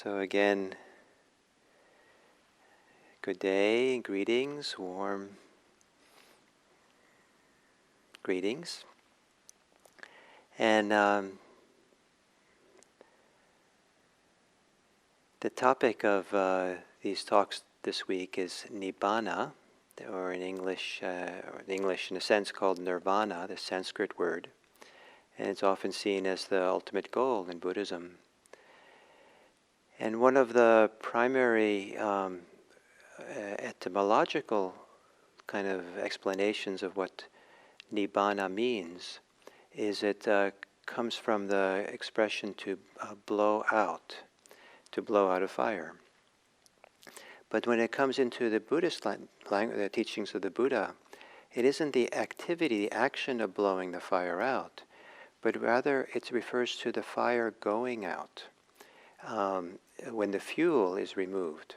So again, good day, greetings, warm greetings. And the topic of these talks this week is Nibbana, or in English in a sense called Nirvana, the Sanskrit word. And it's often seen as the ultimate goal in Buddhism. And one of the primary etymological kind of explanations of what Nibbana means is it comes from the expression to blow out a fire. But when it comes into the Buddhist the teachings of the Buddha, it isn't the activity, the action of blowing the fire out, but rather it refers to the fire going out when the fuel is removed.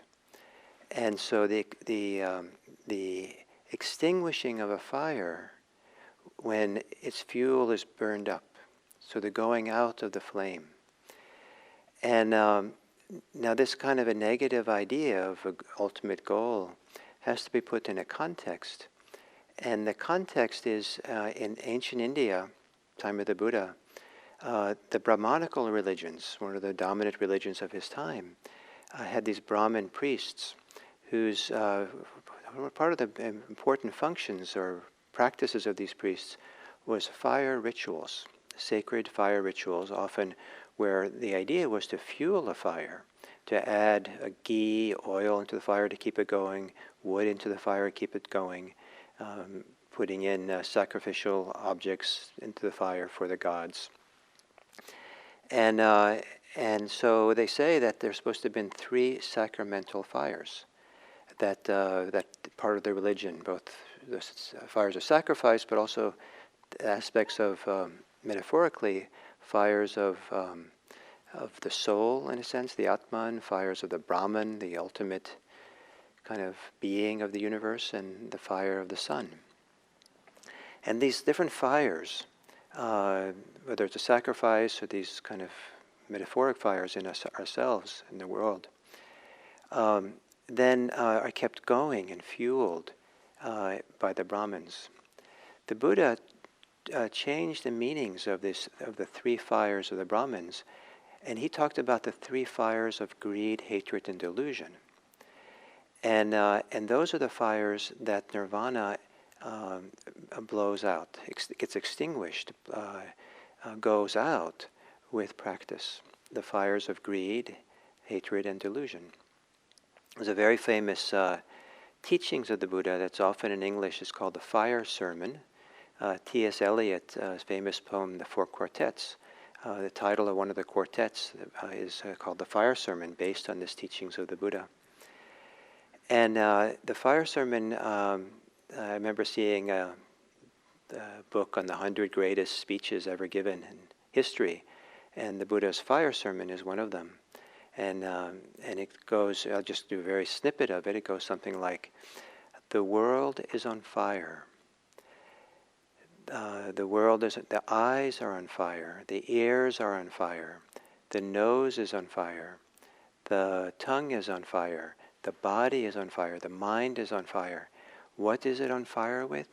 And so the extinguishing of a fire when its fuel is burned up, so the going out of the flame. And now this kind of a negative idea of an ultimate goal has to be put in a context. And the context is in ancient India, time of the Buddha, the Brahmanical religions, one of the dominant religions of his time, had these Brahmin priests whose part of the important functions or practices of these priests was fire rituals, sacred fire rituals, often where the idea was to fuel a fire, to add a ghee, oil into the fire to keep it going, wood into the fire to keep it going, putting in sacrificial objects into the fire for the gods. And so they say that there's supposed to have been 3 sacramental fires, that part of the religion, both the fires of sacrifice, but also aspects of, metaphorically, fires of the soul, in a sense, the Atman, fires of the Brahman, the ultimate kind of being of the universe, and the fire of the sun. And these different fires, whether it's a sacrifice or these kind of metaphoric fires in ourselves, in the world, then are kept going and fueled by the Brahmins. The Buddha changed the meanings of the 3 fires of the Brahmins, and he talked about the 3 fires of greed, hatred, and delusion. And those are the fires that nirvana blows out, gets extinguished, goes out with practice. The fires of greed, hatred, and delusion. There's a very famous teachings of the Buddha that's often in English is called the Fire Sermon. T.S. Eliot's famous poem, The 4 Quartets, the title of one of the quartets is called the Fire Sermon, based on this teachings of the Buddha. And the Fire Sermon, I remember seeing a book on the 100 greatest speeches ever given in history, and the Buddha's Fire Sermon is one of them. And it goes, I'll just do a very snippet of it. It goes something like, the world is on fire. The eyes are on fire. The ears are on fire. The nose is on fire. The tongue is on fire. The body is on fire. The mind is on fire. What is it on fire with?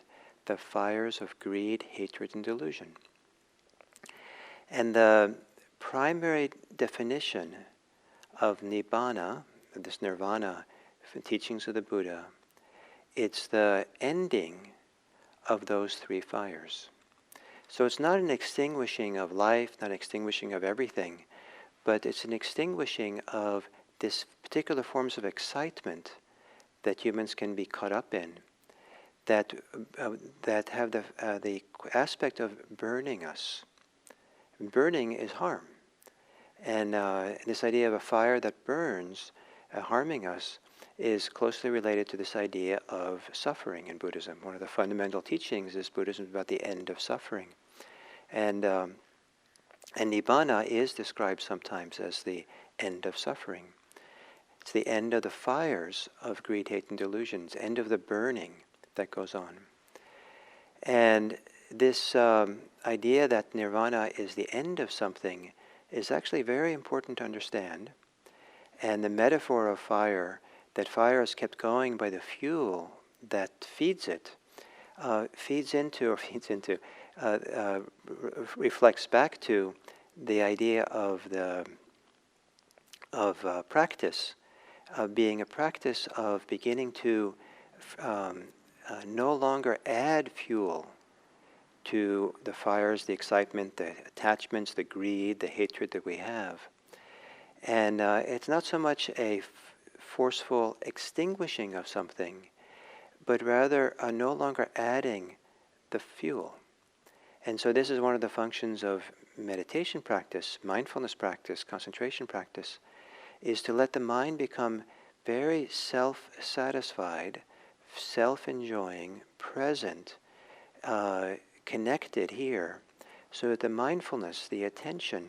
The fires of greed, hatred, and delusion. And the primary definition of Nibbana, this nirvana, from teachings of the Buddha, it's the ending of those 3 fires. So it's not an extinguishing of life, not an extinguishing of everything, but it's an extinguishing of this particular forms of excitement that humans can be caught up in, that have the aspect of burning us. Burning is harm. And this idea of a fire that burns, harming us, is closely related to this idea of suffering in Buddhism. One of the fundamental teachings is Buddhism about the end of suffering. And Nibbana is described sometimes as the end of suffering. It's the end of the fires of greed, hate, and delusions, end of the burning that goes on. And this idea that nirvana is the end of something is actually very important to understand. And the metaphor of fire, that fire is kept going by the fuel that feeds it, reflects back to the idea of practice, being a practice of beginning to no longer add fuel to the fires, the excitement, the attachments, the greed, the hatred that we have. And it's not so much a forceful extinguishing of something, but rather no longer adding the fuel. And so this is one of the functions of meditation practice, mindfulness practice, concentration practice, is to let the mind become very self-satisfied, self-enjoying, present, connected here, so that the mindfulness, the attention,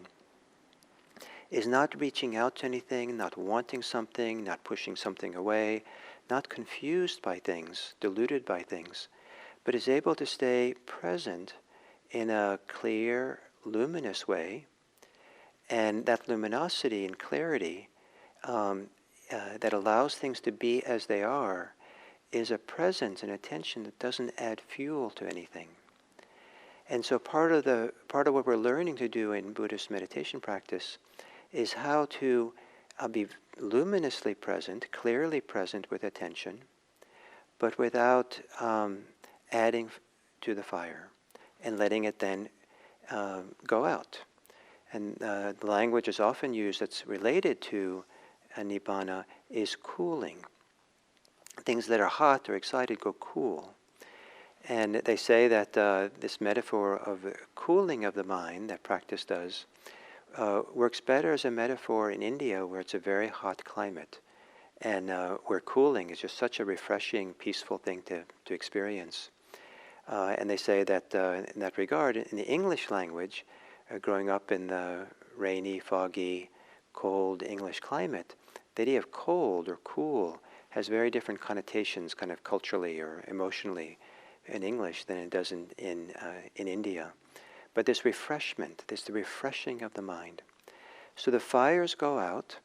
is not reaching out to anything, not wanting something, not pushing something away, not confused by things, deluded by things, but is able to stay present in a clear, luminous way. And that luminosity and clarity that allows things to be as they are is a presence and attention that doesn't add fuel to anything. And so part of what we're learning to do in Buddhist meditation practice is how to be luminously present, clearly present with attention, but without adding to the fire and letting it then go out. And the language is often used that's related to Nibbana is cooling. Things that are hot or excited go cool. And they say that this metaphor of the cooling of the mind that practice does works better as a metaphor in India, where it's a very hot climate, and where cooling is just such a refreshing, peaceful thing to experience. And they say that in that regard, in the English language, growing up in the rainy, foggy, cold English climate, the idea of cold or cool has very different connotations, kind of culturally or emotionally, in English than it does in India. But this refreshment, the refreshing of the mind. So the fires go out,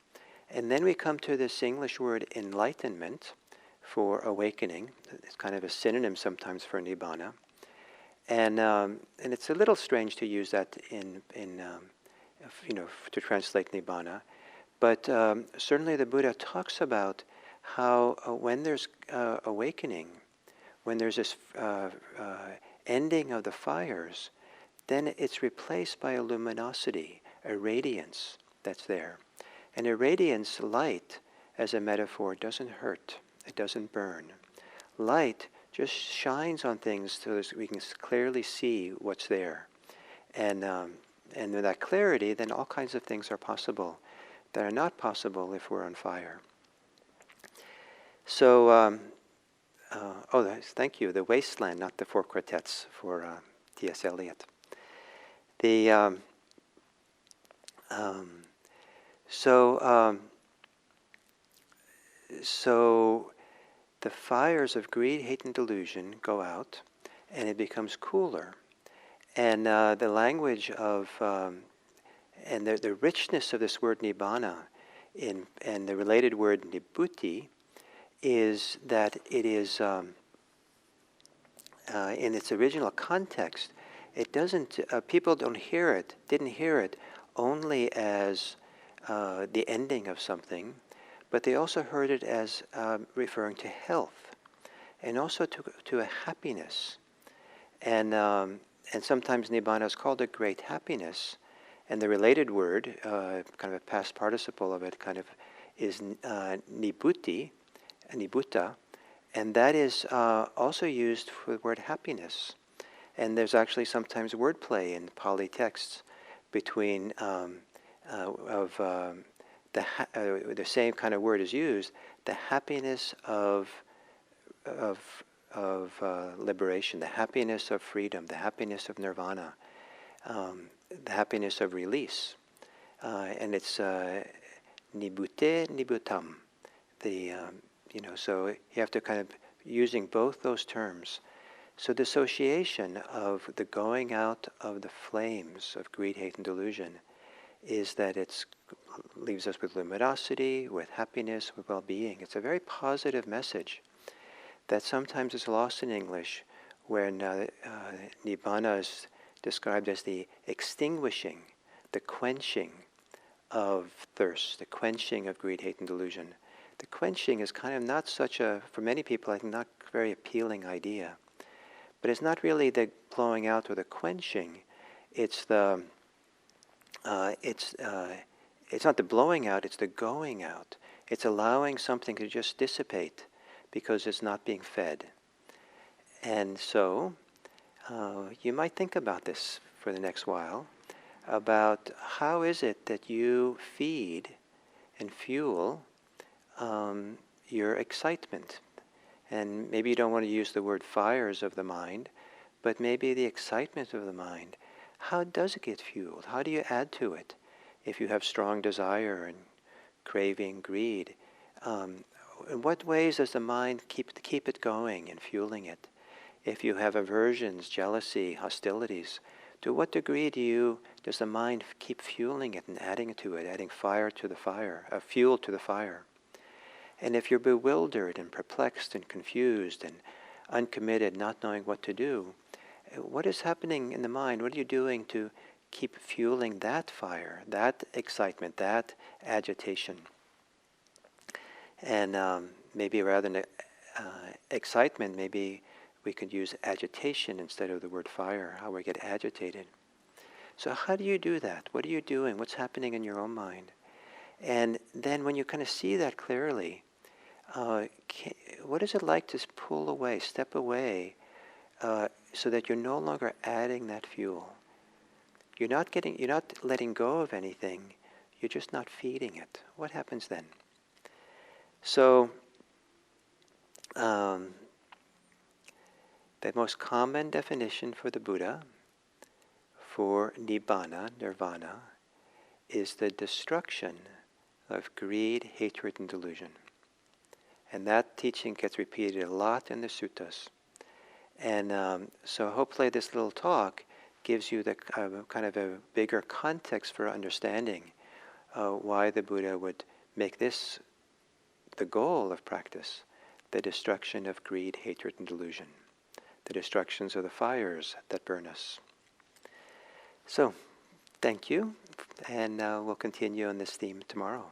and then we come to this English word enlightenment for awakening. It's kind of a synonym sometimes for Nibbana. And it's a little strange to use that to translate Nibbana. But certainly the Buddha talks about how when there's awakening, when there's this ending of the fires, then it's replaced by a luminosity, a radiance that's there. And a radiance, light, as a metaphor, doesn't hurt. It doesn't burn. Light just shines on things so that we can clearly see what's there. And with that clarity, then all kinds of things are possible that are not possible if we're on fire. So, thank you. The Wasteland, not the Four Quartets, for T.S. Eliot. So the fires of greed, hate, and delusion go out, and it becomes cooler. And the language of and the richness of this word Nibbana and the related word Nibbuti is that it is in its original context. It doesn't. People didn't hear it only as the ending of something, but they also heard it as referring to health, and also to a happiness, and sometimes Nibbana is called a great happiness, and the related word, kind of a past participle of it, kind of is nibbuti, nibbutta, and that is also used for the word happiness. And there's actually sometimes wordplay in Pali texts between the same kind of word is used, the happiness of liberation, the happiness of freedom, the happiness of nirvana, the happiness of release, and it's nibbute nibbuttam. So you have to kind of using both those terms. So the association of the going out of the flames of greed, hate, and delusion is that it's leaves us with luminosity, with happiness, with well-being. It's a very positive message that sometimes is lost in English, when Nibbana is described as the extinguishing, the quenching of thirst, the quenching of greed, hate, and delusion. The quenching is kind of not such a, for many people, I think, not very appealing idea. But it's not really the blowing out or the quenching. It's the it's not the blowing out. It's the going out. It's allowing something to just dissipate because it's not being fed. And so you might think about this for the next while, about how is it that you feed and fuel your excitement. And maybe you don't want to use the word fires of the mind, but maybe the excitement of the mind. How does it get fueled? How do you add to it? If you have strong desire and craving, greed, in what ways does the mind keep it going and fueling it? If you have aversions, jealousy, hostilities, to what degree does the mind keep fueling it and adding to it, adding fire to the fire, fuel to the fire? And if you're bewildered and perplexed and confused and uncommitted, not knowing what to do, what is happening in the mind? What are you doing to keep fueling that fire, that excitement, that agitation? And maybe rather than excitement, maybe we could use agitation instead of the word fire, how we get agitated. So how do you do that? What are you doing? What's happening in your own mind? And then when you kind of see that clearly, what is it like to pull away, step away, so that you're no longer adding that fuel? You're not letting go of anything. You're just not feeding it. What happens then? So, the most common definition for the Buddha for Nibbana, nirvana, is the destruction of greed, hatred, and delusion. And that teaching gets repeated a lot in the suttas. And so hopefully this little talk gives you the kind of a bigger context for understanding why the Buddha would make this the goal of practice, the destruction of greed, hatred, and delusion, the destructions of the fires that burn us. So, thank you, and we'll continue on this theme tomorrow.